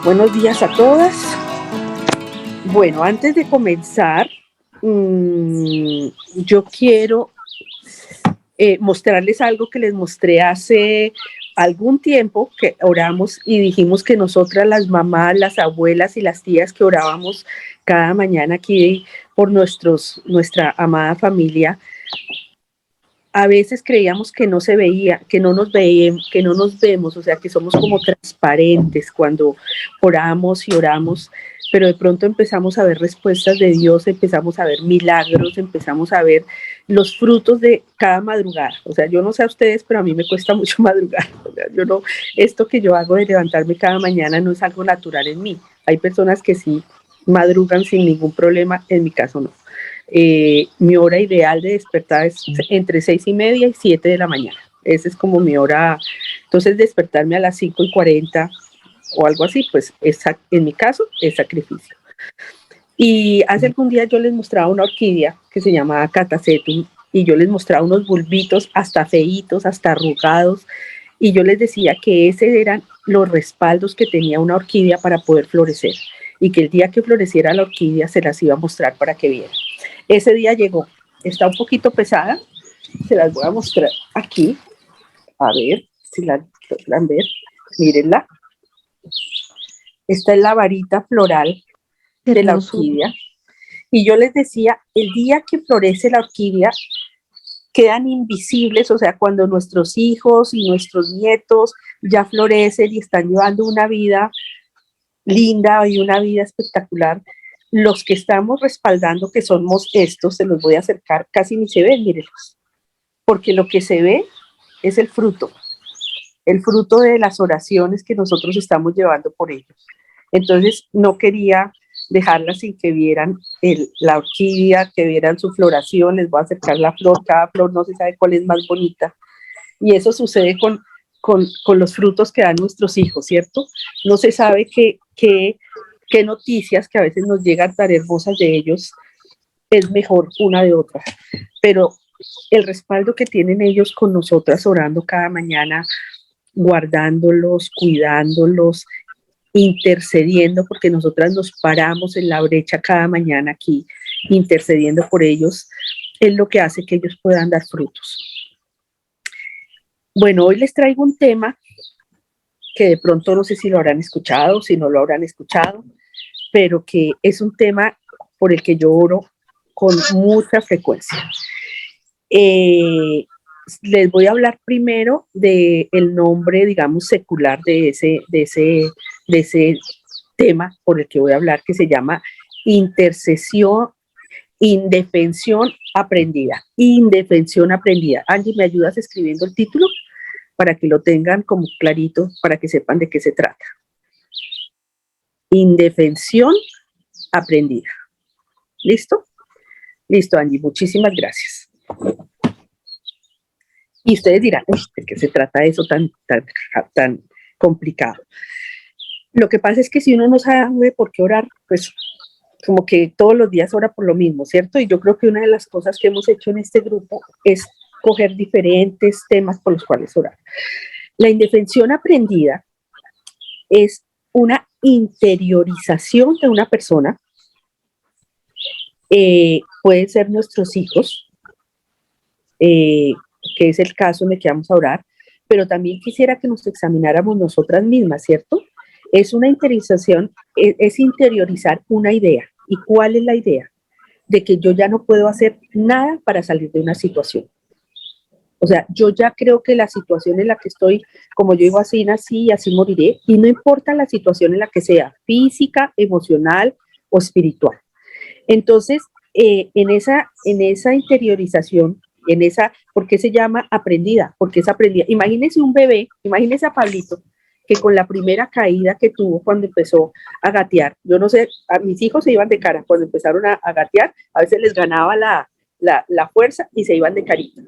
Buenos días a todas. Bueno, antes de comenzar, yo quiero mostrarles algo que les mostré hace algún tiempo, que oramos y dijimos que nosotras, las mamás, las abuelas y las tías que orábamos cada mañana aquí por nuestra amada familia, a veces creíamos que no se veía, que no nos veíamos, que no nos vemos, o sea, que somos como transparentes cuando oramos y oramos, pero de pronto empezamos a ver respuestas de Dios, empezamos a ver milagros, empezamos a ver los frutos de cada madrugada. O sea, yo no sé a ustedes, pero a mí me cuesta mucho madrugar. O sea, yo no, esto que yo hago de levantarme cada mañana no es algo natural en mí. Hay personas que sí madrugan sin ningún problema, en mi caso no. Mi hora ideal de despertar es entre 6:30 y 7 de la mañana. Esa es como mi hora. Entonces, despertarme a las 5:40 o algo así, pues en mi caso es sacrificio. Y hace algún día yo les mostraba una orquídea que se llamaba Catasetum y yo les mostraba unos bulbitos hasta feitos, hasta arrugados, y yo les decía que esos eran los respaldos que tenía una orquídea para poder florecer y que el día que floreciera la orquídea se las iba a mostrar para que vieran. Ese día llegó, está un poquito pesada, se las voy a mostrar aquí, a ver si la logran ver, mírenla. Esta es la varita floral de la orquídea. Y yo les decía, el día que florece la orquídea, quedan invisibles, o sea, cuando nuestros hijos y nuestros nietos ya florecen y están llevando una vida linda y una vida espectacular, los que estamos respaldando, que somos estos, se los voy a acercar, casi ni se ven, mírenlos, porque lo que se ve es el fruto de las oraciones que nosotros estamos llevando por ellos. Entonces, no quería dejarlas sin que vieran la orquídea, que vieran su floración. Les voy a acercar la flor, cada flor no se sabe cuál es más bonita. Y eso sucede con los frutos que dan nuestros hijos, ¿cierto? No se sabe qué noticias que a veces nos llegan tan hermosas de ellos es mejor una de otra. Pero el respaldo que tienen ellos con nosotras orando cada mañana, guardándolos, cuidándolos, intercediendo, porque nosotras nos paramos en la brecha cada mañana aquí, intercediendo por ellos, es lo que hace que ellos puedan dar frutos. Bueno, hoy les traigo un tema que de pronto no sé si lo habrán escuchado, si no lo habrán escuchado, pero que es un tema por el que yo oro con mucha frecuencia. Les voy a hablar primero del nombre, digamos, secular de ese tema por el que voy a hablar, que se llama intercesión, indefensión aprendida. Indefensión aprendida. Angie, ¿me ayudas escribiendo el título? Para que lo tengan como clarito, para que sepan de qué se trata. Indefensión aprendida. ¿Listo? Listo, Angie, muchísimas gracias. Y ustedes dirán, ¿de qué se trata eso tan complicado? Lo que pasa es que si uno no sabe por qué orar, pues como que todos los días ora por lo mismo, ¿cierto? Y yo creo que una de las cosas que hemos hecho en este grupo es coger diferentes temas por los cuales orar. La indefensión aprendida es una interiorización de una persona, pueden ser nuestros hijos, que es el caso en el que vamos a orar, pero también quisiera que nos examináramos nosotras mismas, ¿cierto? Es una interiorización, es interiorizar una idea. ¿Y cuál es la idea? De que yo ya no puedo hacer nada para salir de una situación. O sea, yo ya creo que la situación en la que estoy, como yo digo, así nací y así moriré, y no importa la situación en la que sea, física, emocional o espiritual. Entonces, en esa interiorización, ¿por qué se llama aprendida? Porque es aprendida. Imagínense un bebé, imagínense a Pablito, que con la primera caída que tuvo cuando empezó a gatear, yo no sé, a mis hijos se iban de cara cuando empezaron a gatear, a veces les ganaba la fuerza y se iban de carita.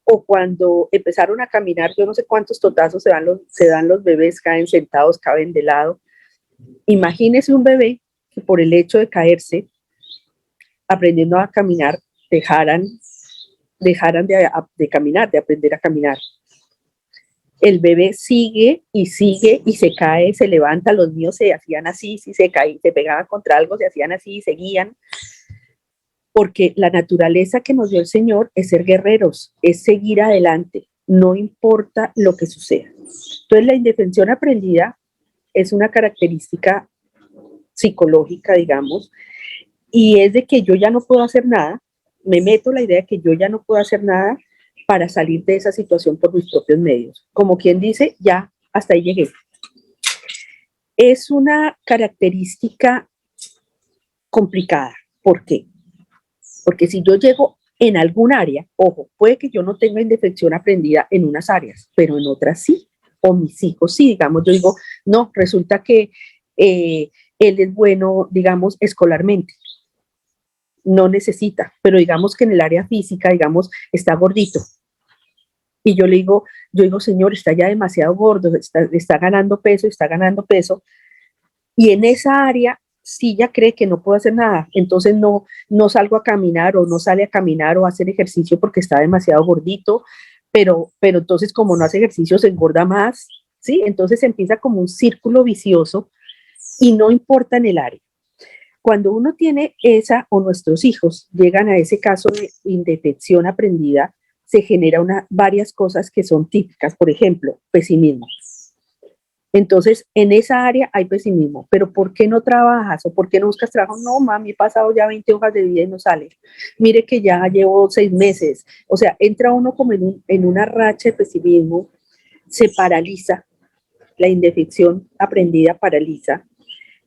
O cuando empezaron a caminar, yo no sé cuántos totazos se dan los bebés, caen sentados, caen de lado. Imagínense un bebé que por el hecho de caerse, aprendiendo a caminar, dejaran de caminar, de aprender a caminar. el bebé sigue y sigue y se cae, se levanta, los míos se hacían así, si se caían, se pegaban contra algo, se hacían así y seguían, porque la naturaleza que nos dio el Señor es ser guerreros, es seguir adelante, no importa lo que suceda. Entonces la indefensión aprendida es una característica psicológica, digamos, y es de que yo ya no puedo hacer nada, me meto la idea de que yo ya no puedo hacer nada para salir de esa situación por mis propios medios. Como quien dice, ya hasta ahí llegué. Es una característica complicada. ¿Por qué? Porque si yo llego en algún área, ojo, puede que yo no tenga indefensión aprendida en unas áreas, pero en otras sí, o mis hijos sí, digamos, yo digo, no, resulta que él es bueno, digamos, escolarmente, no necesita, pero digamos que en el área física, digamos, está gordito. Y yo digo, Señor, está ya demasiado gordo, está ganando peso, y en esa área sí ya cree que no puedo hacer nada, entonces no salgo a caminar o no sale a caminar o a hacer ejercicio porque está demasiado gordito, pero entonces como no hace ejercicio se engorda más, ¿sí? Entonces empieza como un círculo vicioso y no importa en el área. Cuando uno tiene esa o nuestros hijos llegan a ese caso de indefensión aprendida, se genera varias cosas que son típicas, por ejemplo, pesimismo. Entonces, en esa área hay pesimismo, pero ¿por qué no trabajas o por qué no buscas trabajo? No, mami, he pasado ya 20 hojas de vida y no sale. Mire que ya llevo 6 meses. O sea, entra uno como en una racha de pesimismo, se paraliza, la indefensión aprendida paraliza,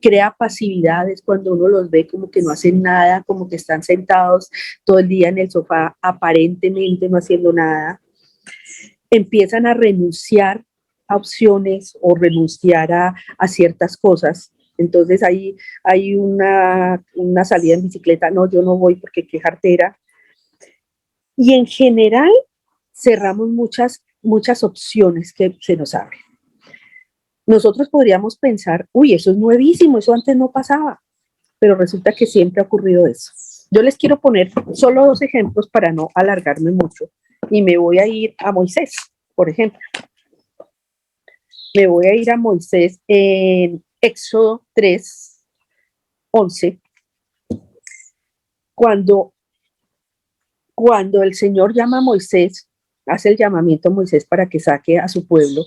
crea pasividades cuando uno los ve como que no hacen nada, como que están sentados todo el día en el sofá aparentemente no haciendo nada. Empiezan a renunciar a opciones o renunciar a ciertas cosas. Entonces hay una salida en bicicleta, no, yo no voy porque qué jartera. Y en general cerramos muchas opciones que se nos abren. Nosotros podríamos pensar, uy, eso es nuevísimo, eso antes no pasaba, pero resulta que siempre ha ocurrido eso. Yo les quiero poner solo 2 ejemplos para no alargarme mucho y me voy a ir a Moisés, por ejemplo. Me voy a ir a Moisés en Éxodo 3:11, cuando el Señor llama a Moisés, hace el llamamiento a Moisés para que saque a su pueblo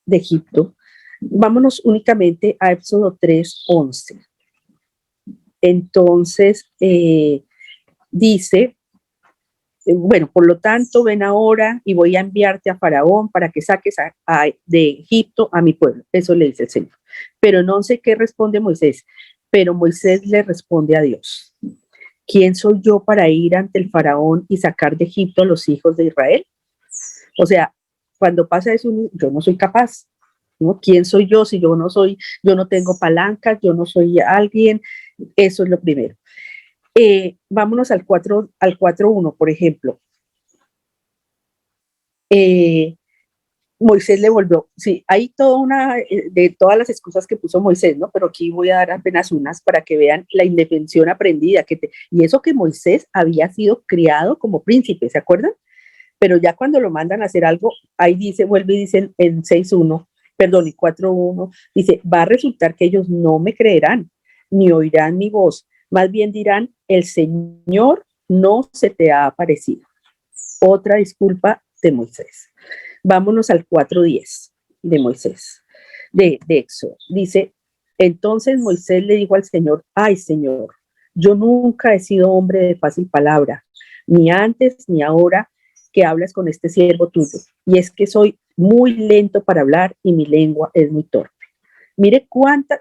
de Egipto. Vámonos únicamente a Éxodo 3:11. Entonces, dice, bueno, por lo tanto, ven ahora y voy a enviarte a Faraón para que saques de Egipto a mi pueblo. Eso le dice el Señor. Pero no sé qué responde Moisés, pero Moisés le responde a Dios. ¿Quién soy yo para ir ante el Faraón y sacar de Egipto a los hijos de Israel? O sea, cuando pasa eso, yo no soy capaz, ¿no? ¿Quién soy yo si yo no tengo palancas, yo no soy alguien? Eso es lo primero. Vámonos al 4:1, por ejemplo. Moisés le volvió, sí, hay de todas las excusas que puso Moisés, ¿no? Pero aquí voy a dar apenas unas para que vean la indefensión aprendida. Y eso que Moisés había sido criado como príncipe, ¿se acuerdan? Pero ya cuando lo mandan a hacer algo, ahí dice, vuelve y dice en 6:1, perdón, y 4:1, dice, va a resultar que ellos no me creerán, ni oirán mi voz, más bien dirán, el Señor no se te ha aparecido. Otra disculpa de Moisés. Vámonos al 4:10 de Moisés, de Éxodo. Dice, entonces Moisés le dijo al Señor, ay Señor, yo nunca he sido hombre de fácil palabra, ni antes ni ahora que hablas con este siervo tuyo. Y es que soy muy lento para hablar y mi lengua es muy torpe. Mire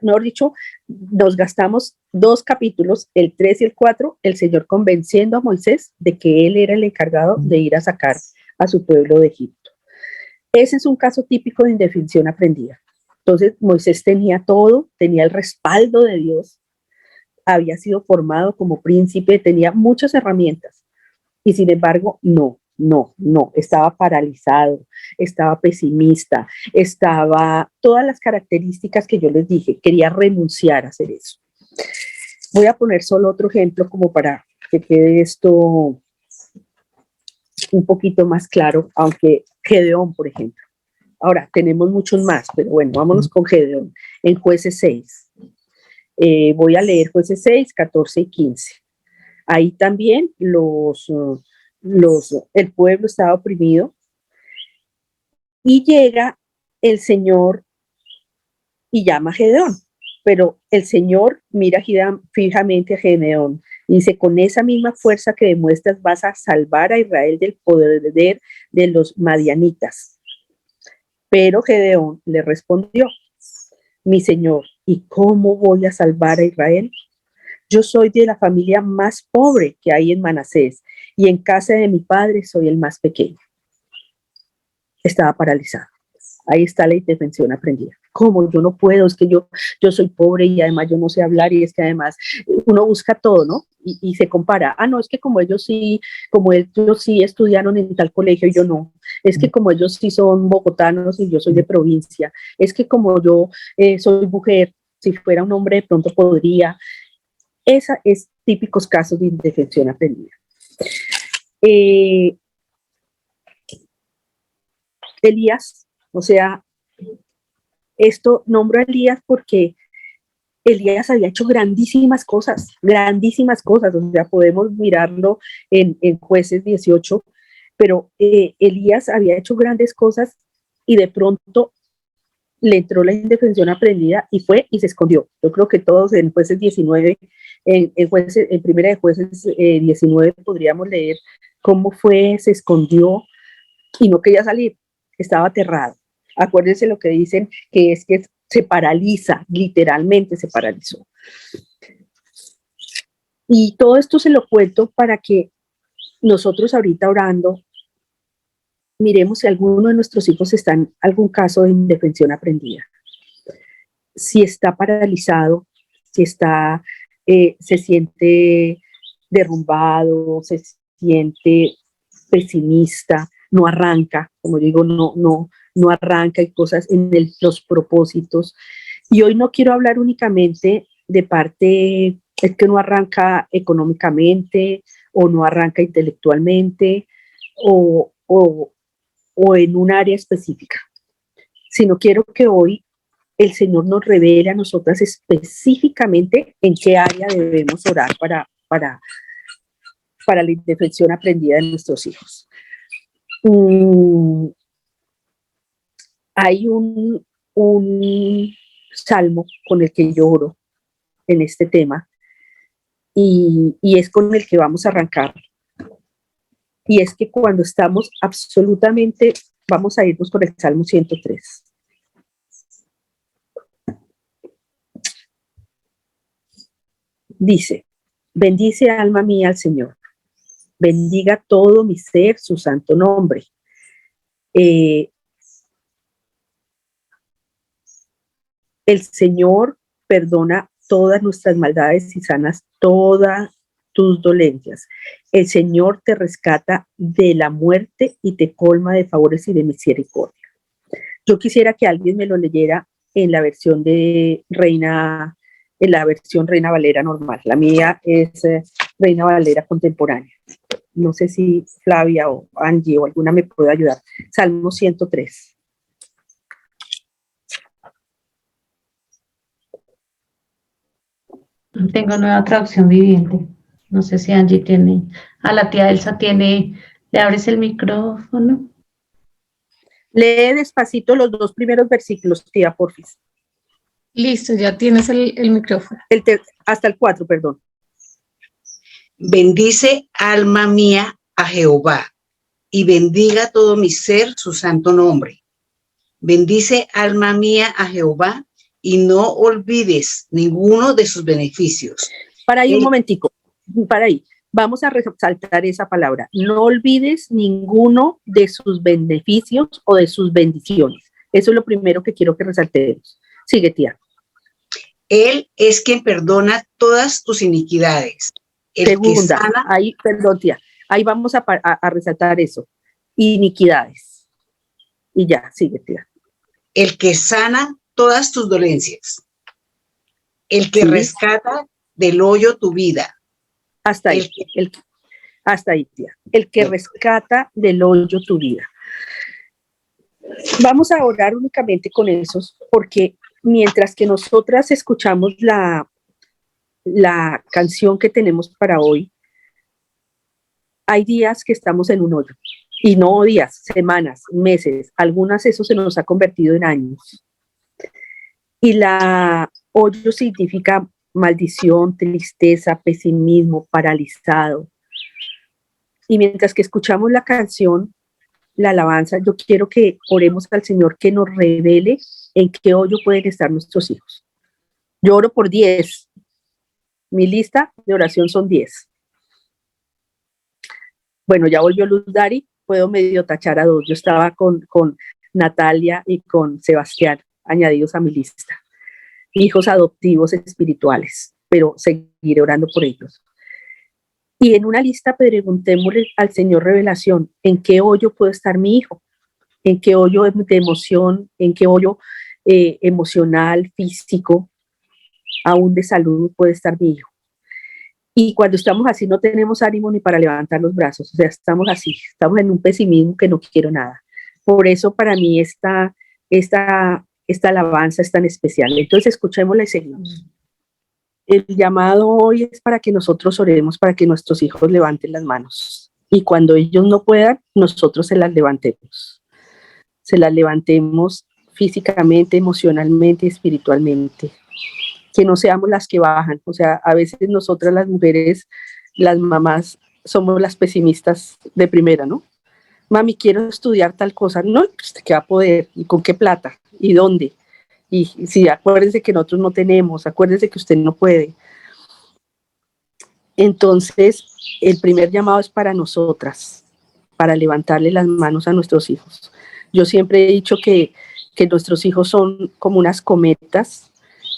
mejor dicho, nos gastamos 2 capítulos, el 3 y el 4, el Señor convenciendo a Moisés de que él era el encargado de ir a sacar a su pueblo de Egipto. Ese es un caso típico de indefensión aprendida. Entonces, Moisés tenía todo, tenía el respaldo de Dios, había sido formado como príncipe, tenía muchas herramientas y sin embargo, no, estaba paralizado, estaba pesimista, estaba todas las características que yo les dije, quería renunciar a hacer eso. Voy a poner solo otro ejemplo como para que quede esto un poquito más claro, aunque Gedeón, por ejemplo. Ahora, tenemos muchos más, pero bueno, vámonos con Gedeón. En Jueces 6. Voy a leer Jueces 6, 14 y 15. Ahí también el pueblo estaba oprimido y llega el Señor y llama a Gedeón, pero el Señor mira fijamente a Gedeón y dice, con esa misma fuerza que demuestras vas a salvar a Israel del poder de los madianitas. Pero Gedeón le respondió, mi Señor, ¿y cómo voy a salvar a Israel? Yo soy de la familia más pobre que hay en Manasés y en casa de mi padre soy el más pequeño. Estaba paralizado. Ahí está la indefensión aprendida. ¿Cómo? Yo no puedo, es que yo soy pobre y además yo no sé hablar y es que además uno busca todo, ¿no? Y se compara. No, es que como ellos sí estudiaron en tal colegio y yo no. Es que como ellos sí son bogotanos y yo soy de provincia. Es que como yo soy mujer, si fuera un hombre de pronto podría. Esa es típicos casos de indefensión aprendida. Elías, o sea, esto nombro a Elías porque Elías había hecho grandísimas cosas, o sea, podemos mirarlo en Jueces 18, pero Elías había hecho grandes cosas y de pronto le entró la indefensión aprendida y fue y se escondió. Yo creo que todos en Jueces 19, en Primera de Jueces 19 podríamos leer cómo fue, se escondió y no quería salir, estaba aterrado. Acuérdense lo que dicen, que es que se paraliza, literalmente se paralizó. Y todo esto se lo cuento para que nosotros ahorita orando, miremos si alguno de nuestros hijos está en algún caso de indefensión aprendida. Si está paralizado, si está, se siente derrumbado, se siente pesimista, no arranca, como digo, no arranca y cosas en los propósitos. Y hoy no quiero hablar únicamente de parte, es que no arranca económicamente o no arranca intelectualmente o en un área específica, sino quiero que hoy el Señor nos revele a nosotras específicamente en qué área debemos orar para la indefensión aprendida de nuestros hijos. Hay un salmo con el que yo oro en este tema y es con el que vamos a arrancar. Y es que cuando estamos absolutamente, vamos a irnos con el Salmo 103. Dice, bendice alma mía al Señor, bendiga todo mi ser su santo nombre. El Señor perdona todas nuestras maldades y sanas todas tus dolencias. El Señor te rescata de la muerte y te colma de favores y de misericordia. Yo quisiera que alguien me lo leyera en la versión de Reina Valera normal. La mía es Reina Valera contemporánea. No sé si Flavia o Angie o alguna me puede ayudar. Salmo 103. Tengo nueva traducción viviente. No sé si Angie tiene. A la tía Elsa tiene. ¿Le abres el micrófono? Lee despacito los 2 primeros versículos, tía, porfis. Listo, ya tienes el micrófono. Hasta el 4, perdón. Bendice, alma mía, a Jehová, y bendiga todo mi ser su santo nombre. Bendice, alma mía, a Jehová, y no olvides ninguno de sus beneficios. Para ahí un momentico, para ahí. Vamos a resaltar esa palabra. No olvides ninguno de sus beneficios o de sus bendiciones. Eso es lo primero que quiero que resaltemos. Sigue, tía. Él es quien perdona todas tus iniquidades. Segunda, ahí, perdón, tía. Ahí vamos a resaltar eso. Iniquidades. Y ya, sigue, tía. El que sana todas tus dolencias. El que rescata del hoyo tu vida. Hasta ahí. Hasta ahí, tía. El que rescata del hoyo tu vida. Vamos a orar únicamente con esos, porque mientras que nosotras escuchamos la canción que tenemos para hoy, hay días que estamos en un hoyo, y no días, semanas, meses, algunas eso se nos ha convertido en años. Y la hoyo significa maldición, tristeza, pesimismo, paralizado. Y mientras que escuchamos la canción, la alabanza, yo quiero que oremos al Señor que nos revele en qué hoyo pueden estar nuestros hijos. Yo oro por 10. Mi lista de oración son 10. Bueno, ya volvió Luz Dari, puedo medio tachar a 2. Yo estaba con Natalia y con Sebastián añadidos a mi lista. Hijos adoptivos espirituales, pero seguiré orando por ellos. Y en una lista preguntémosle al Señor revelación, ¿en qué hoyo puede estar mi hijo? ¿En qué hoyo de emoción? ¿En qué hoyo emocional, físico, aún de salud puede estar mi hijo? Y cuando estamos así no tenemos ánimo ni para levantar los brazos, o sea, estamos así, estamos en un pesimismo que no quiero nada. Por eso para mí esta alabanza es tan especial. Entonces escuchémosla y seguimos. El llamado hoy es para que nosotros oremos, para que nuestros hijos levanten las manos. Y cuando ellos no puedan, nosotros se las levantemos. Se las levantemos físicamente, emocionalmente, espiritualmente. Que no seamos las que bajan. O sea, a veces nosotras las mujeres, las mamás, somos las pesimistas de primera, ¿no? Mami, quiero estudiar tal cosa. No, ¿usted qué va a poder? ¿Y con qué plata? ¿Y dónde? Y sí, acuérdese que nosotros no tenemos, acuérdese que usted no puede. Entonces, el primer llamado es para nosotras, para levantarle las manos a nuestros hijos. Yo siempre he dicho que nuestros hijos son como unas cometas,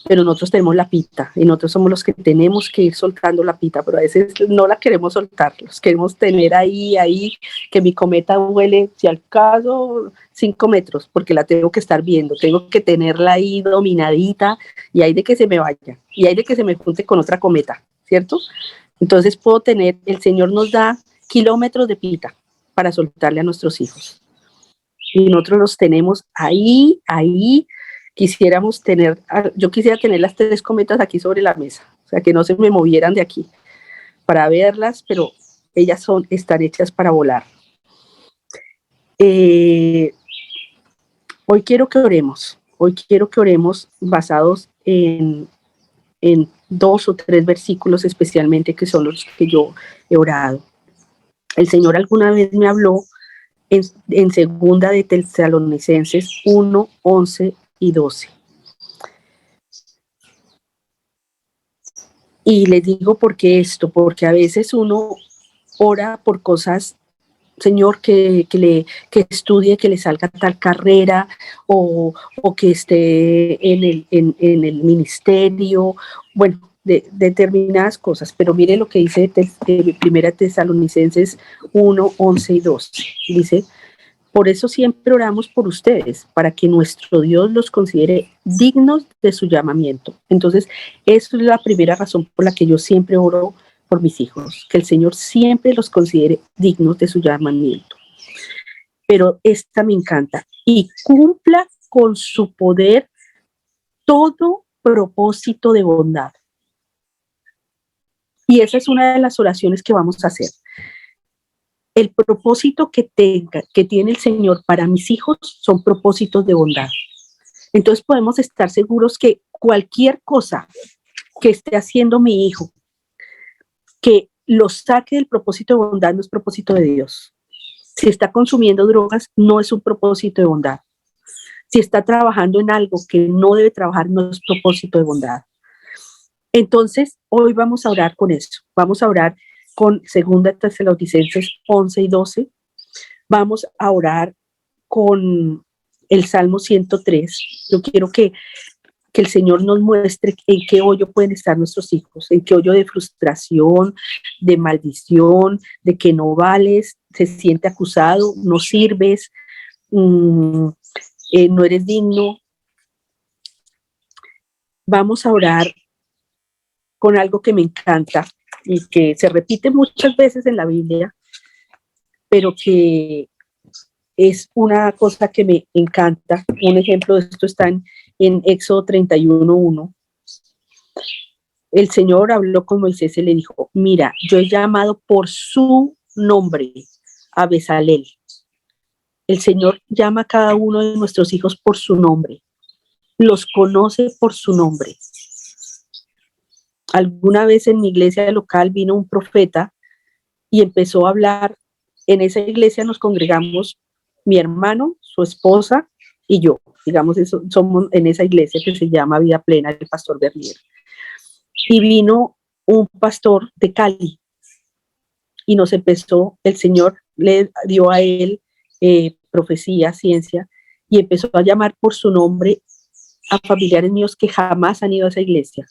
pero nosotros tenemos la pita y nosotros somos los que tenemos que ir soltando la pita, pero a veces no la queremos soltar, los queremos tener ahí, que mi cometa vuele, si al caso, 5 metros, porque la tengo que estar viendo, tengo que tenerla ahí dominadita y hay de que se me vaya, y hay de que se me junte con otra cometa, ¿cierto? Entonces puedo tener, el Señor nos da kilómetros de pita para soltarle a nuestros hijos. Y nosotros los tenemos ahí, quisiéramos tener, yo quisiera tener las 3 cometas aquí sobre la mesa, o sea, que no se me movieran de aquí para verlas, pero ellas están hechas para volar. Hoy quiero que oremos basados en 2 o 3 versículos especialmente, que son los que yo he orado. El Señor alguna vez me habló en segunda de Tesalonicenses 1, 11 y 12. Y les digo por qué esto, porque a veces uno ora por cosas, Señor, que estudie, que le salga tal carrera, o que esté en el ministerio, bueno, de determinadas cosas. Pero mire lo que dice Primera Tesalonicenses 1, 11 y 12. Dice: por eso siempre oramos por ustedes, para que nuestro Dios los considere dignos de su llamamiento. Entonces, esa es la primera razón por la que yo siempre oro por mis hijos, que el Señor siempre los considere dignos de su llamamiento. Pero esta me encanta: y cumpla con su poder todo propósito de bondad. Y esa es una de las oraciones que vamos a hacer. El propósito que tiene el Señor para mis hijos son propósitos de bondad. Entonces podemos estar seguros que cualquier cosa que esté haciendo mi hijo, que lo saque del propósito de bondad, no es propósito de Dios. Si está consumiendo drogas, no es un propósito de bondad. Si está trabajando en algo que no debe trabajar, no es propósito de bondad. Entonces, hoy vamos a orar con eso. Vamos a orar con 2 Tesalonicenses 11 y 12. Vamos a orar con el Salmo 103. Yo quiero que el Señor nos muestre en qué hoyo pueden estar nuestros hijos, en qué hoyo de frustración, de maldición, de que no vales, se siente acusado, no sirves, no eres digno. Vamos a orar con algo que me encanta y que se repite muchas veces en la Biblia, pero que es una cosa que me encanta. Un ejemplo de esto está en Éxodo 31:1. El Señor habló con Moisés y le dijo, mira, yo he llamado por su nombre a Bezalel. El Señor llama a cada uno de nuestros hijos por su nombre. Los conoce por su nombre. Alguna vez en mi iglesia local vino un profeta y empezó a hablar. En esa iglesia nos congregamos mi hermano, su esposa y yo. Digamos, eso, somos en esa iglesia que se llama Vida Plena, el pastor Bernier. Y vino un pastor de Cali y nos empezó, el Señor le dio a él profecía, ciencia, y empezó a llamar por su nombre a familiares míos que jamás han ido a esa iglesia.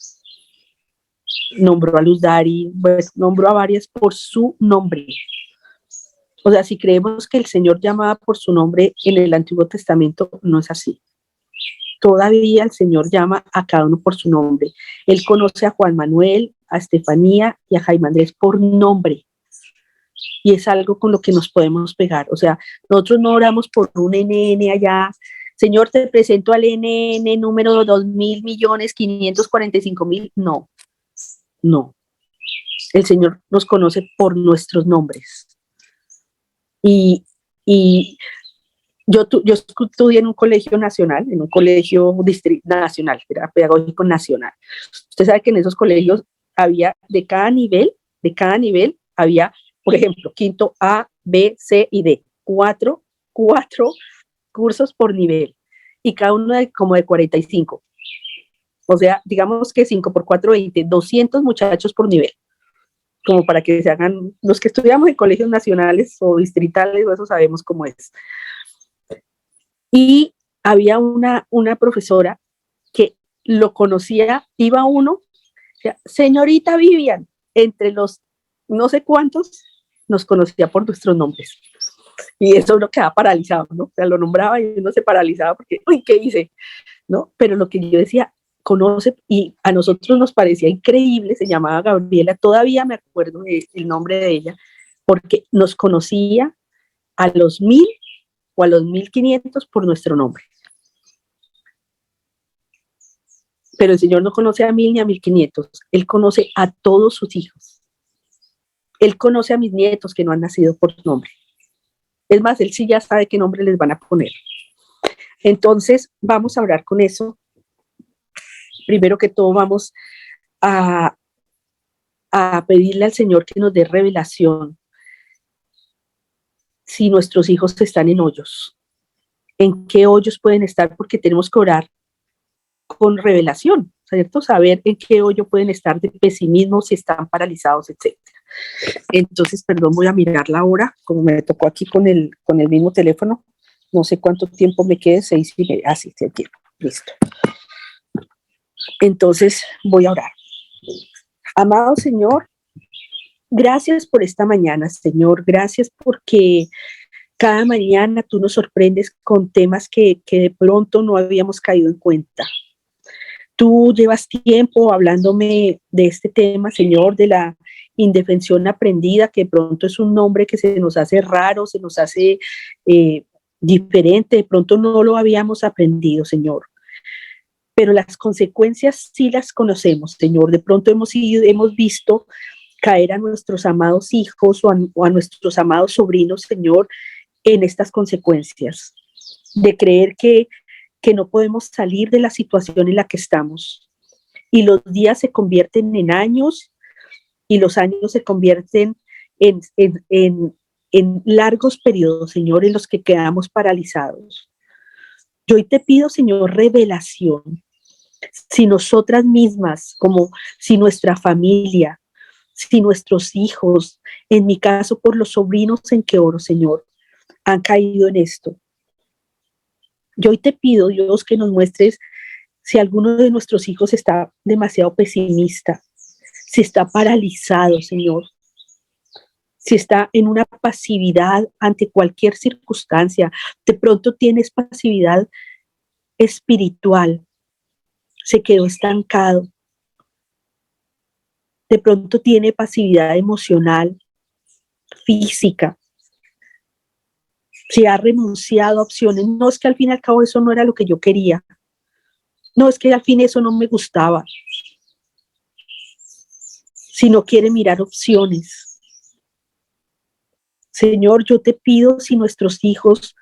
Nombró a Luz Dari, pues, nombró a varias por su nombre. O sea, si creemos que el Señor llamaba por su nombre en el Antiguo Testamento, no es así. Todavía el Señor llama a cada uno por su nombre. Él conoce a Juan Manuel, a Estefanía y a Jaime Andrés por nombre. Y es algo con lo que nos podemos pegar. O sea, nosotros no oramos por un NN allá. Señor, te presento al NN número 2.000.545.000. No, no. El Señor nos conoce por nuestros nombres. Y yo estudié en un colegio nacional, en un colegio nacional, era pedagógico nacional. Usted sabe que en esos colegios había de cada nivel había, por ejemplo, quinto A, B, C y D. Cuatro cursos por nivel. Y cada uno como de 45. O sea, digamos que 5 por 4, 20, 200 muchachos por nivel. Como para que se hagan, los que estudiamos en colegios nacionales o distritales, eso sabemos cómo es. Y había una profesora que lo conocía, iba uno, señorita Vivian, entre los no sé cuántos, nos conocía por nuestros nombres. Y eso uno quedaba paralizado, ¿no? O sea, lo nombraba y uno se paralizaba porque, uy, ¿qué hice? ¿No? Pero lo que yo decía, conoce, y a nosotros nos parecía increíble, se llamaba Gabriela, todavía me acuerdo el nombre de ella, porque nos conocía a los 1.000 o a los 1.500 por nuestro nombre. Pero el Señor no conoce a 1.000 ni a 1.500, Él conoce a todos sus hijos. Él conoce a mis nietos que no han nacido por nombre. Es más, Él sí ya sabe qué nombre les van a poner. Entonces, vamos a orar con eso. Primero que todo, vamos a pedirle al Señor que nos dé revelación si nuestros hijos están en hoyos. ¿En qué hoyos pueden estar? Porque tenemos que orar con revelación, ¿cierto? Saber en qué hoyo pueden estar de pesimismo, si están paralizados, etc. Entonces, perdón, voy a mirar la hora, como me tocó aquí con el mismo teléfono. No sé cuánto tiempo me quede, 6:30. Ah, sí, el tiempo. Listo. Entonces, voy a orar. Amado Señor, gracias por esta mañana, Señor. Gracias porque cada mañana tú nos sorprendes con temas que de pronto no habíamos caído en cuenta. Tú llevas tiempo hablándome de este tema, Señor, de la indefensión aprendida, que de pronto es un nombre que se nos hace raro, se nos hace diferente, de pronto no lo habíamos aprendido, Señor. Pero las consecuencias sí las conocemos, Señor. De pronto hemos visto caer a nuestros amados hijos o a nuestros amados sobrinos, Señor, en estas consecuencias, de creer que no podemos salir de la situación en la que estamos. Y los días se convierten en años y los años se convierten en largos periodos, Señor, en los que quedamos paralizados. Yo hoy te pido, Señor, revelación. Si nosotras mismas, como si nuestra familia, si nuestros hijos, en mi caso por los sobrinos en que oro, Señor, han caído en esto. Yo hoy te pido, Dios, que nos muestres si alguno de nuestros hijos está demasiado pesimista, si está paralizado, Señor, si está en una pasividad ante cualquier circunstancia, de pronto tienes pasividad espiritual, se quedó estancado, de pronto tiene pasividad emocional, física. si ha renunciado a opciones. No, es que al fin y al cabo eso no era lo que yo quería. No, es que al fin eso no me gustaba. Si no quiere mirar opciones. Señor, yo te pido, si nuestros hijos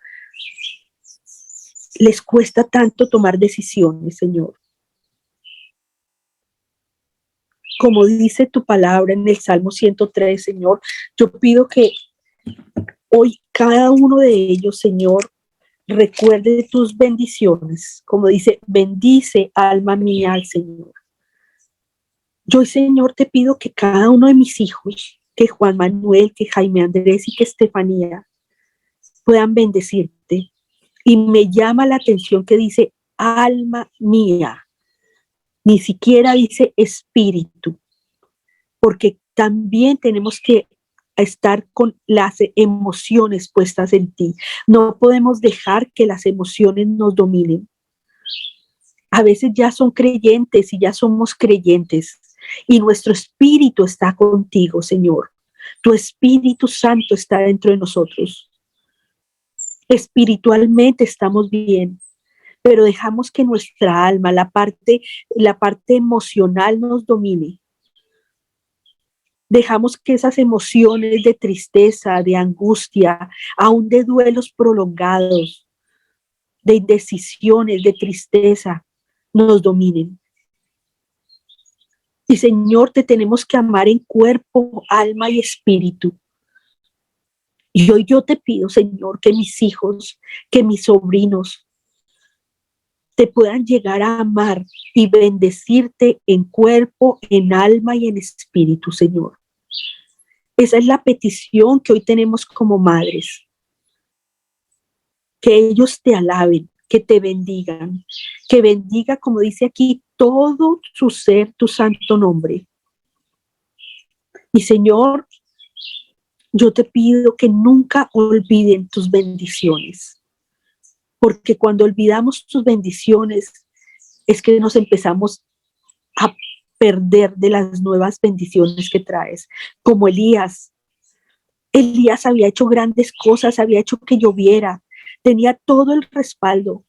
les cuesta tanto tomar decisiones, Señor. Como dice tu palabra en el Salmo 103, Señor, yo pido que hoy cada uno de ellos, Señor, recuerde tus bendiciones. Como dice, bendice alma mía al Señor. Yo, Señor, te pido que cada uno de mis hijos, que Juan Manuel, que Jaime Andrés y que Estefanía puedan bendecirte. Y me llama la atención que dice alma mía, ni siquiera dice espíritu, porque también tenemos que estar con las emociones puestas en ti. No podemos dejar que las emociones nos dominen. A veces ya son creyentes y ya somos creyentes y nuestro espíritu está contigo, Señor. Tu Espíritu Santo está dentro de nosotros. Espiritualmente estamos bien, pero dejamos que nuestra alma, la parte emocional nos domine. Dejamos que esas emociones de tristeza, de angustia, aún de duelos prolongados, de indecisiones, de tristeza, nos dominen. Y Señor, te tenemos que amar en cuerpo, alma y espíritu. Y hoy yo te pido, Señor, que mis hijos, que mis sobrinos te puedan llegar a amar y bendecirte en cuerpo, en alma y en espíritu, Señor. Esa es la petición que hoy tenemos como madres. Que ellos te alaben, que te bendigan, que bendiga, como dice aquí, todo su ser, tu santo nombre. Y Señor, yo te pido que nunca olviden tus bendiciones, porque cuando olvidamos tus bendiciones es que nos empezamos a perder de las nuevas bendiciones que traes, como Elías. Elías había hecho grandes cosas, había hecho que lloviera, tenía todo el respaldo,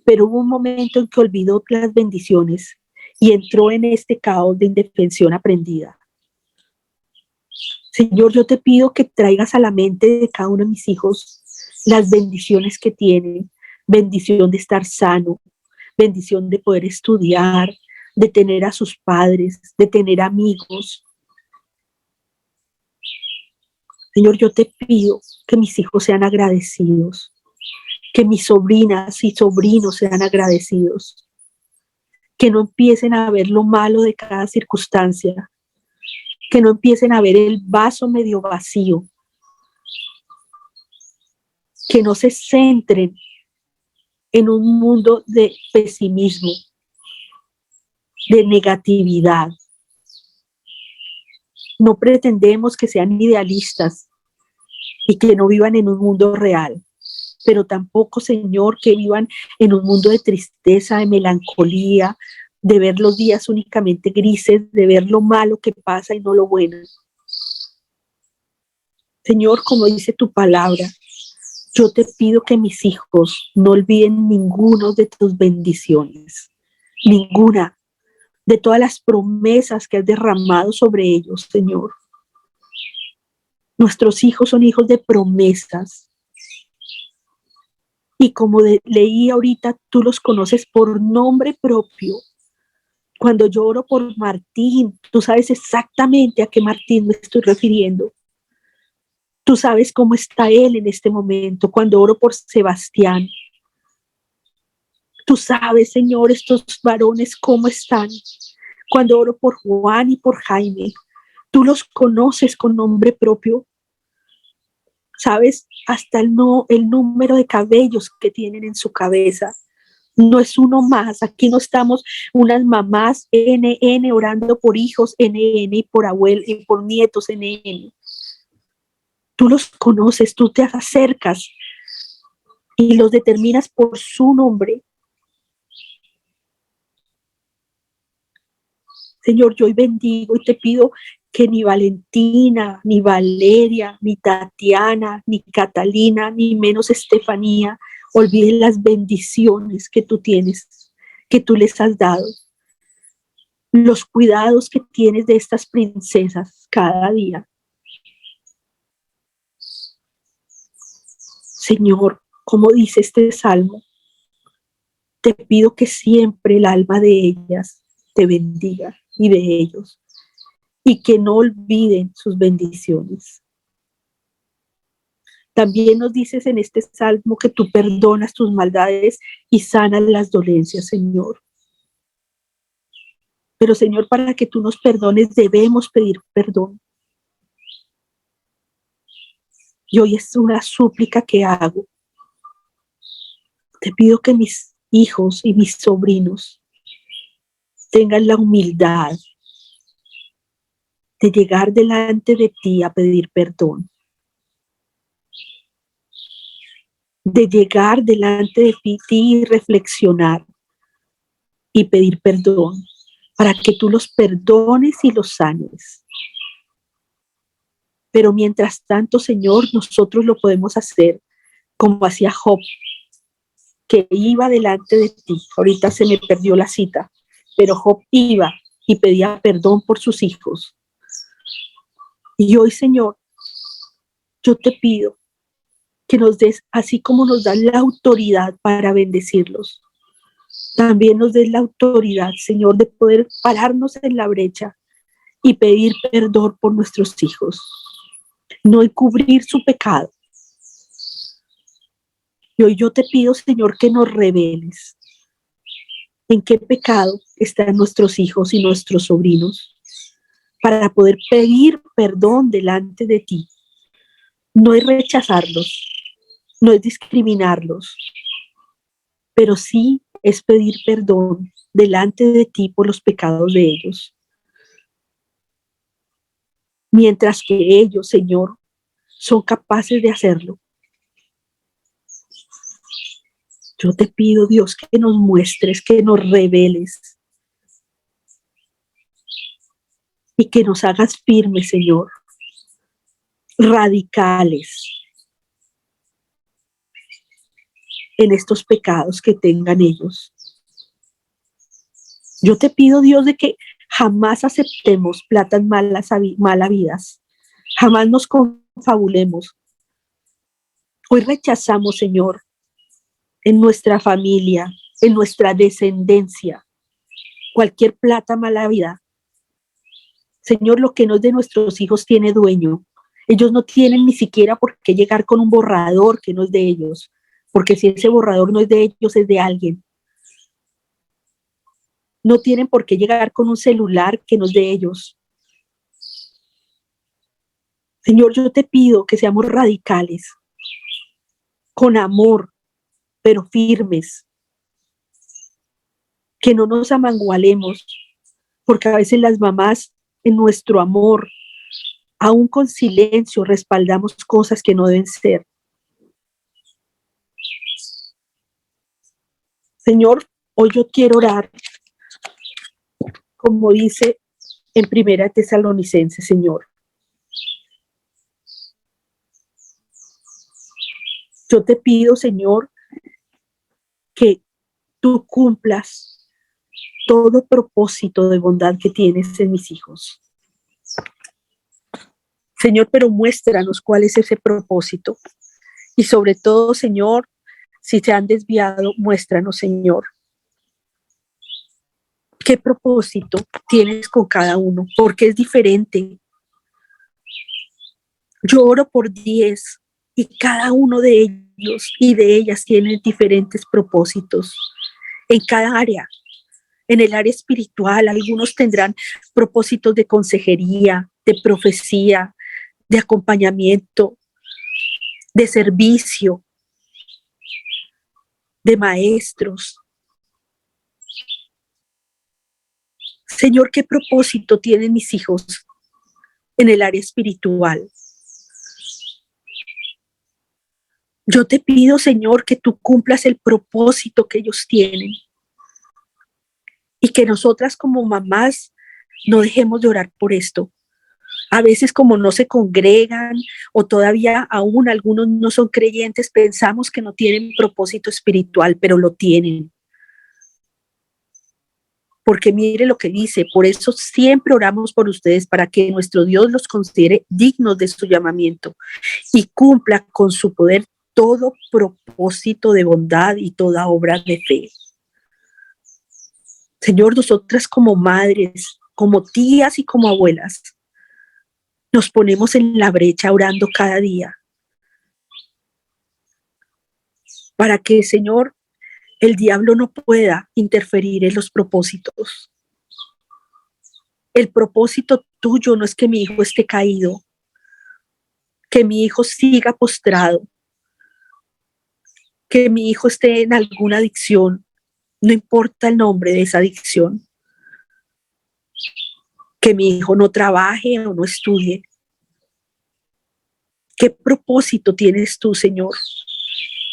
pero hubo un momento en que olvidó las bendiciones y entró en este caos de indefensión aprendida. Señor, yo te pido que traigas a la mente de cada uno de mis hijos las bendiciones que tienen, bendición de estar sano, bendición de poder estudiar, de tener a sus padres, de tener amigos. Señor, yo te pido que mis hijos sean agradecidos, que mis sobrinas y sobrinos sean agradecidos, que no empiecen a ver lo malo de cada circunstancia, que no empiecen a ver el vaso medio vacío, que no se centren en un mundo de pesimismo, de negatividad. No pretendemos que sean idealistas y que no vivan en un mundo real, pero tampoco, Señor, que vivan en un mundo de tristeza, de melancolía, de ver los días únicamente grises, de ver lo malo que pasa y no lo bueno. Señor, como dice tu palabra, yo te pido que mis hijos no olviden ninguno de tus bendiciones, ninguna, de todas las promesas que has derramado sobre ellos, Señor. Nuestros hijos son hijos de promesas. Y como leí ahorita, tú los conoces por nombre propio. Cuando yo oro por Martín, tú sabes exactamente a qué Martín me estoy refiriendo. Tú sabes cómo está él en este momento. Cuando oro por Sebastián, tú sabes, Señor, estos varones cómo están. Cuando oro por Juan y por Jaime, tú los conoces con nombre propio. Sabes hasta el número de cabellos que tienen en su cabeza. No es uno más. Aquí no estamos unas mamás NN orando por hijos NN y por abuelos y por nietos NN. Tú los conoces, tú te acercas y los determinas por su nombre. Señor, yo hoy bendigo y te pido que ni Valentina, ni Valeria, ni Tatiana, ni Catalina, ni menos Estefanía olviden las bendiciones que tú tienes, que tú les has dado, los cuidados que tienes de estas princesas cada día. Señor, como dice este salmo, te pido que siempre el alma de ellas te bendiga y de ellos, y que no olviden sus bendiciones. También nos dices en este salmo que tú perdonas tus maldades y sanas las dolencias, Señor. Pero, Señor, para que tú nos perdones debemos pedir perdón. Y hoy es una súplica que hago. Te pido que mis hijos y mis sobrinos tengan la humildad de llegar delante de ti a pedir perdón. De llegar delante de ti y reflexionar y pedir perdón para que tú los perdones y los sanes. Pero mientras tanto, Señor, nosotros lo podemos hacer como hacía Job, que iba delante de ti. Ahorita se me perdió la cita, pero Job iba y pedía perdón por sus hijos. Y hoy, Señor, yo te pido que nos des, así como nos das la autoridad para bendecirlos, también nos des la autoridad, Señor, de poder pararnos en la brecha y pedir perdón por nuestros hijos, no encubrir su pecado. Y hoy yo te pido, Señor, que nos reveles en qué pecado están nuestros hijos y nuestros sobrinos, para poder pedir perdón delante de ti. No es rechazarlos, no es discriminarlos, pero sí es pedir perdón delante de ti por los pecados de ellos. Mientras que ellos, Señor, son capaces de hacerlo. Yo te pido, Dios, que nos muestres, que nos reveles y que nos hagas firmes, Señor, radicales en estos pecados que tengan ellos. Yo te pido, Dios, de que jamás aceptemos platas malavidas, jamás nos confabulemos. Hoy rechazamos, Señor, en nuestra familia, en nuestra descendencia, cualquier plata mala vida. Señor, lo que no es de nuestros hijos tiene dueño. Ellos no tienen ni siquiera por qué llegar con un borrador que no es de ellos, porque si ese borrador no es de ellos, es de alguien. No tienen por qué llegar con un celular que no es de ellos. Señor, yo te pido que seamos radicales, con amor, pero firmes, que no nos amangualemos, porque a veces las mamás en nuestro amor, aún con silencio, respaldamos cosas que no deben ser. Señor, hoy yo quiero orar, como dice en Primera Tesalonicenses, Señor. Yo te pido, Señor, que tú cumplas todo propósito de bondad que tienes en mis hijos. Señor, pero muéstranos cuál es ese propósito. Y sobre todo, Señor, si se han desviado, muéstranos, Señor. ¿Qué propósito tienes con cada uno? Porque es diferente. Yo oro por 10 y cada uno de ellos y de ellas tienen diferentes propósitos en cada área. En el área espiritual, algunos tendrán propósitos de consejería, de profecía, de acompañamiento, de servicio, de maestros. Señor, ¿qué propósito tienen mis hijos en el área espiritual? Yo te pido, Señor, que tú cumplas el propósito que ellos tienen y que nosotras como mamás no dejemos de orar por esto, A veces como no se congregan o todavía aún algunos no son creyentes, pensamos que no tienen propósito espiritual, pero lo tienen. Porque mire lo que dice, por eso siempre oramos por ustedes para que nuestro Dios los considere dignos de su llamamiento y cumpla con su poder todo propósito de bondad y toda obra de fe. Señor, nosotras como madres, como tías y como abuelas, nos ponemos en la brecha orando cada día para que, Señor, el diablo no pueda interferir en los propósitos. El propósito tuyo no es que mi hijo esté caído, que mi hijo siga postrado, que mi hijo esté en alguna adicción, no importa el nombre de esa adicción, que mi hijo no trabaje o no estudie. ¿Qué propósito tienes tú, Señor?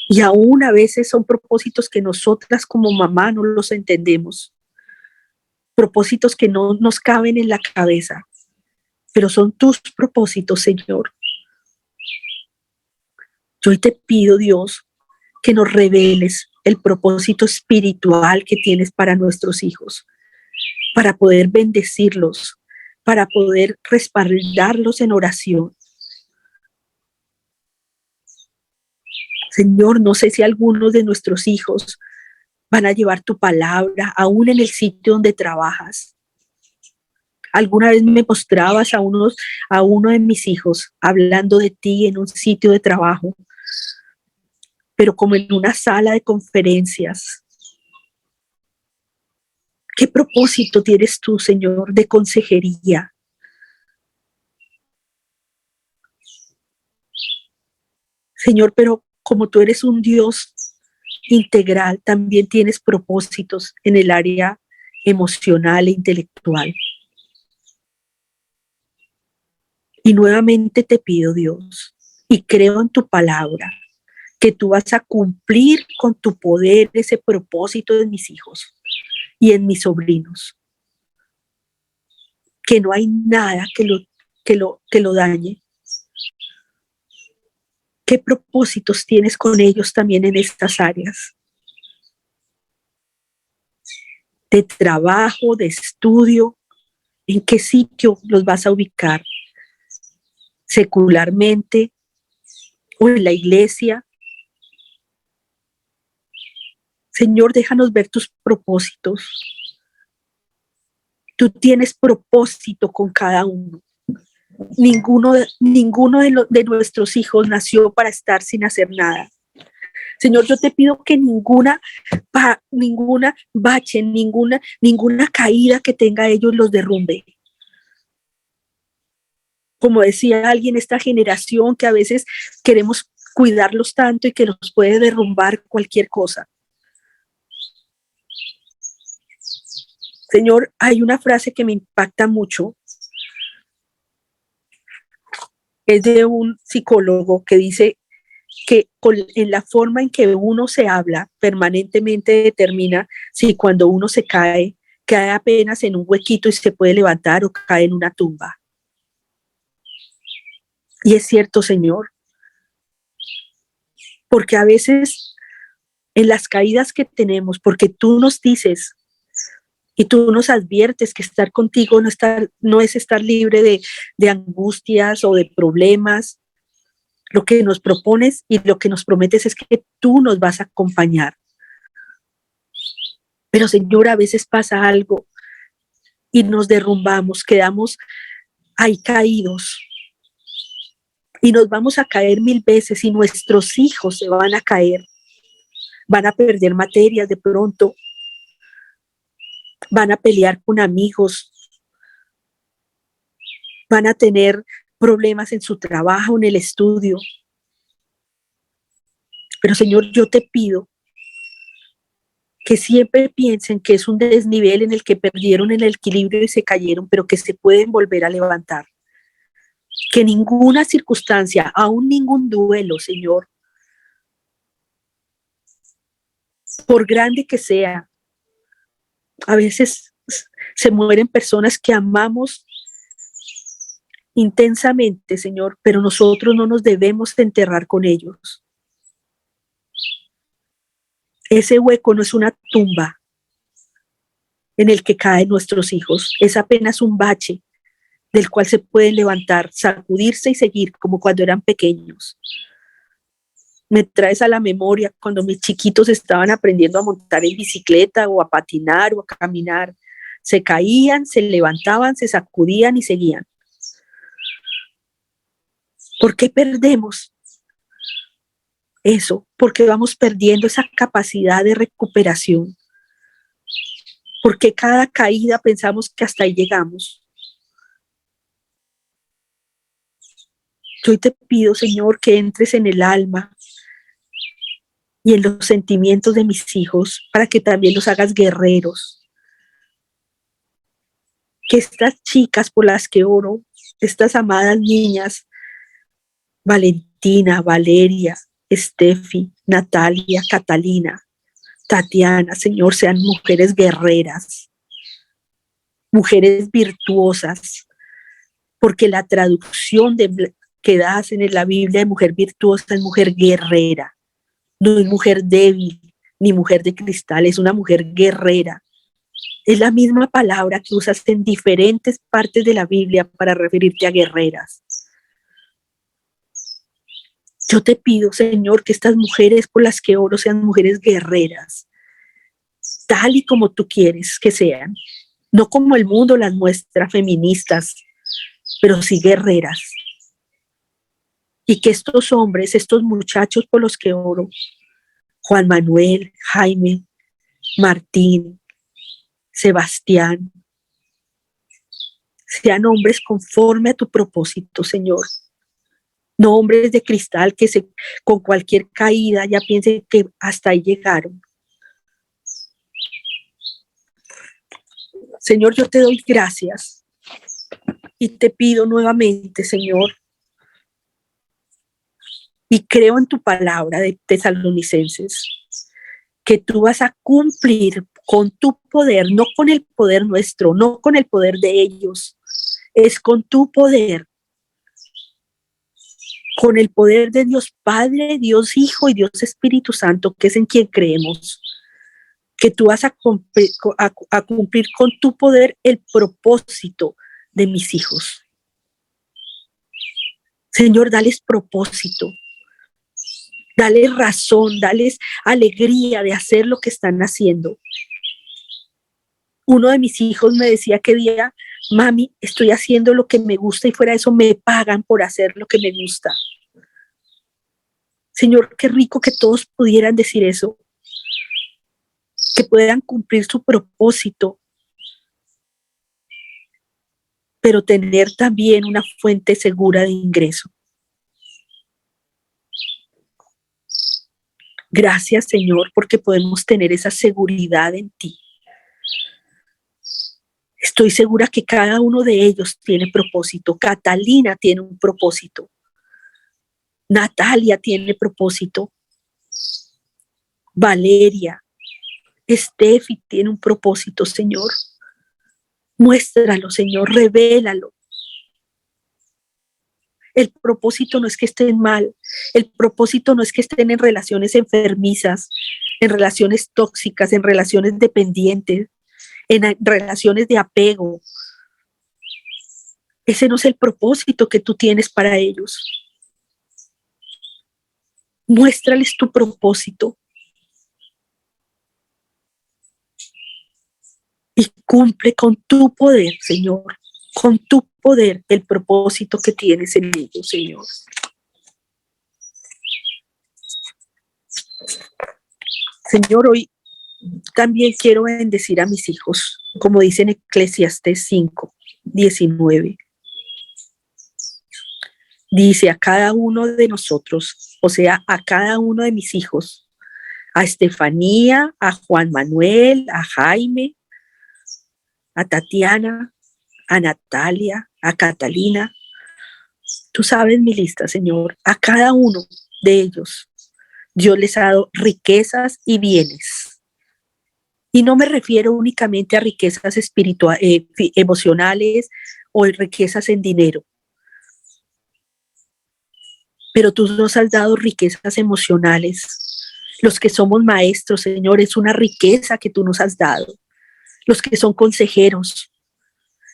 Y aún a veces son propósitos que nosotras como mamá no los entendemos, propósitos que no nos caben en la cabeza, pero son tus propósitos, Señor. Yo hoy te pido, Dios, que nos reveles el propósito espiritual que tienes para nuestros hijos, para poder bendecirlos, para poder respaldarlos en oración. Señor, no sé si algunos de nuestros hijos van a llevar tu palabra aún en el sitio donde trabajas. Alguna vez me mostrabas a uno de mis hijos hablando de ti en un sitio de trabajo, pero como en una sala de conferencias. ¿Qué propósito tienes tú, Señor, de consejería? Señor, pero como tú eres un Dios integral, también tienes propósitos en el área emocional e intelectual. Y nuevamente te pido, Dios, y creo en tu palabra, que tú vas a cumplir con tu poder ese propósito de mis hijos y en mis sobrinos. Que no hay nada que lo dañe. ¿Qué propósitos tienes con ellos también en estas áreas? De trabajo, de estudio, ¿en qué sitio los vas a ubicar? ¿Secularmente o en la iglesia? Señor, déjanos ver tus propósitos. Tú tienes propósito con cada uno. Ninguno de nuestros hijos nació para estar sin hacer nada. Señor, yo te pido que ninguna bache, ninguna caída que tenga ellos los derrumbe. Como decía alguien, esta generación que a veces queremos cuidarlos tanto y que nos puede derrumbar cualquier cosa. Señor, hay una frase que me impacta mucho. Es de un psicólogo que dice que en la forma en que uno se habla permanentemente determina si cuando uno se cae apenas en un huequito y se puede levantar o cae en una tumba. Y es cierto, Señor, porque a veces en las caídas que tenemos, porque tú nos dices y tú nos adviertes que estar contigo no es estar libre de angustias o de problemas. Lo que nos propones y lo que nos prometes es que tú nos vas a acompañar. Pero, Señor, a veces pasa algo y nos derrumbamos, quedamos ahí caídos y nos vamos a caer 1000 veces y nuestros hijos se van a caer, van a perder materias de pronto, van a pelear con amigos, van a tener problemas en su trabajo, en el estudio. Pero, Señor, yo te pido que siempre piensen que es un desnivel en el que perdieron el equilibrio y se cayeron, pero que se pueden volver a levantar. Que ninguna circunstancia, aún ningún duelo, Señor, por grande que sea, a veces se mueren personas que amamos intensamente, Señor, pero nosotros no nos debemos enterrar con ellos. Ese hueco no es una tumba en el que caen nuestros hijos, es apenas un bache del cual se pueden levantar, sacudirse y seguir como cuando eran pequeños. Me traes a la memoria cuando mis chiquitos estaban aprendiendo a montar en bicicleta o a patinar o a caminar. Se caían, se levantaban, se sacudían y seguían. ¿Por qué perdemos eso? Porque vamos perdiendo esa capacidad de recuperación. Porque cada caída pensamos que hasta ahí llegamos. Yo hoy te pido, Señor, que entres en el alma y en los sentimientos de mis hijos para que también los hagas guerreros. Que estas chicas por las que oro, estas amadas niñas, Valentina, Valeria, Estefi, Natalia, Catalina, Tatiana, Señor, sean mujeres guerreras, mujeres virtuosas, porque la traducción que das en la Biblia de mujer virtuosa es mujer guerrera, no es mujer débil ni mujer de cristal, es una mujer guerrera. Es la misma palabra que usas en diferentes partes de la Biblia para referirte a guerreras. Yo te pido, Señor, que estas mujeres por las que oro sean mujeres guerreras, tal y como tú quieres que sean, no como el mundo las muestra feministas, pero sí guerreras. Y que estos hombres, estos muchachos por los que oro, Juan Manuel, Jaime, Martín, Sebastián, sean hombres conforme a tu propósito, Señor. No hombres de cristal que con cualquier caída ya piensen que hasta ahí llegaron. Señor, yo te doy gracias y te pido nuevamente, Señor, y creo en tu palabra de Tesalonicenses, que tú vas a cumplir con tu poder, no con el poder nuestro, no con el poder de ellos, es con tu poder, con el poder de Dios Padre, Dios Hijo y Dios Espíritu Santo, que es en quien creemos, que tú vas a cumplir con tu poder el propósito de mis hijos. Señor, dales propósito, dales razón, dales alegría de hacer lo que están haciendo. Uno de mis hijos me decía que día, mami, estoy haciendo lo que me gusta y fuera de eso me pagan por hacer lo que me gusta. Señor, qué rico que todos pudieran decir eso, que puedan cumplir su propósito, pero tener también una fuente segura de ingreso. Gracias, Señor, porque podemos tener esa seguridad en ti. Estoy segura que cada uno de ellos tiene propósito. Catalina tiene un propósito. Natalia tiene propósito. Valeria, Estefi tiene un propósito, Señor. Muéstralo, Señor, revélalo. El propósito no es que estén mal. El propósito no es que estén en relaciones enfermizas, en relaciones tóxicas, en relaciones dependientes, en relaciones de apego. Ese no es el propósito que tú tienes para ellos. Muéstrales tu propósito y cumple con tu poder, Señor, con tu poder el propósito que tienes en ellos, Señor. Señor, hoy también quiero bendecir a mis hijos, como dice en Eclesiastés 5:19. Dice a cada uno de nosotros, o sea, a cada uno de mis hijos, a Estefanía, a Juan Manuel, a Jaime, a Tatiana, a Natalia, a Catalina. Tú sabes mi lista, Señor. A cada uno de ellos, Dios les ha dado riquezas y bienes. Y no me refiero únicamente a riquezas espirituales, emocionales o riquezas en dinero, pero tú nos has dado riquezas emocionales. Los que somos maestros, Señor, es una riqueza que tú nos has dado. Los que son consejeros,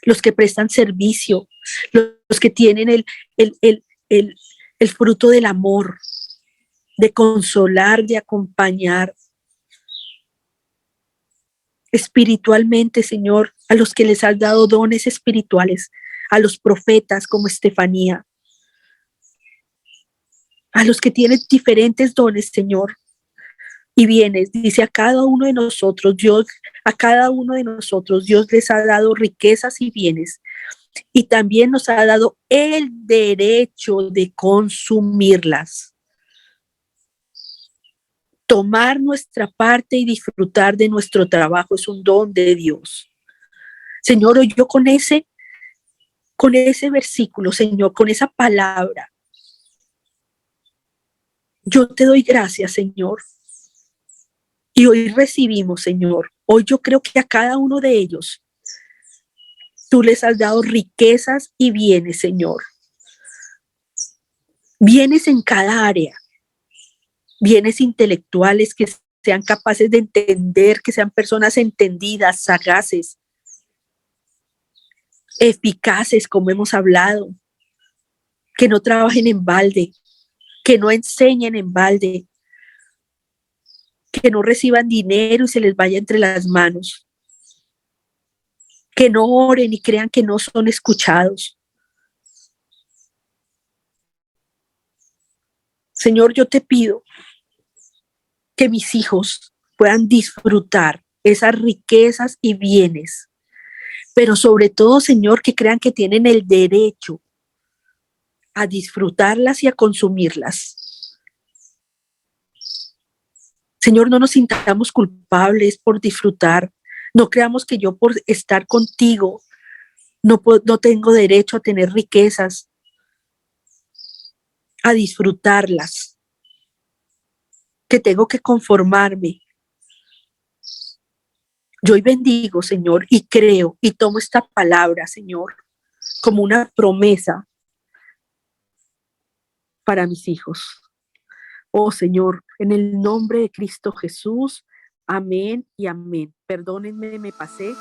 los que prestan servicio, los que tienen el fruto del amor, de consolar, de acompañar espiritualmente, Señor, a los que les has dado dones espirituales, a los profetas como Estefanía, a los que tienen diferentes dones, Señor, y bienes. Dice a cada uno de nosotros, Dios les ha dado riquezas y bienes, y también nos ha dado el derecho de consumirlas. Tomar nuestra parte y disfrutar de nuestro trabajo es un don de Dios. Señor, hoy yo con ese versículo, Señor, con esa palabra, yo te doy gracias, Señor. Y hoy recibimos, Señor. Hoy yo creo que a cada uno de ellos tú les has dado riquezas y bienes, Señor. Bienes en cada área. Bienes intelectuales que sean capaces de entender, que sean personas entendidas, sagaces, eficaces, como hemos hablado, que no trabajen en balde, que no enseñen en balde, que no reciban dinero y se les vaya entre las manos, que no oren y crean que no son escuchados. Señor, yo te pido que mis hijos puedan disfrutar esas riquezas y bienes, pero sobre todo, Señor, que crean que tienen el derecho a disfrutarlas y a consumirlas. Señor, no nos sintamos culpables por disfrutar. No creamos que yo por estar contigo no tengo derecho a tener riquezas, a disfrutarlas, que tengo que conformarme. Yo hoy bendigo, Señor, y creo y tomo esta palabra, Señor, como una promesa para mis hijos. Oh, Señor, en el nombre de Cristo Jesús, amén y amén. Perdónenme, me pasé.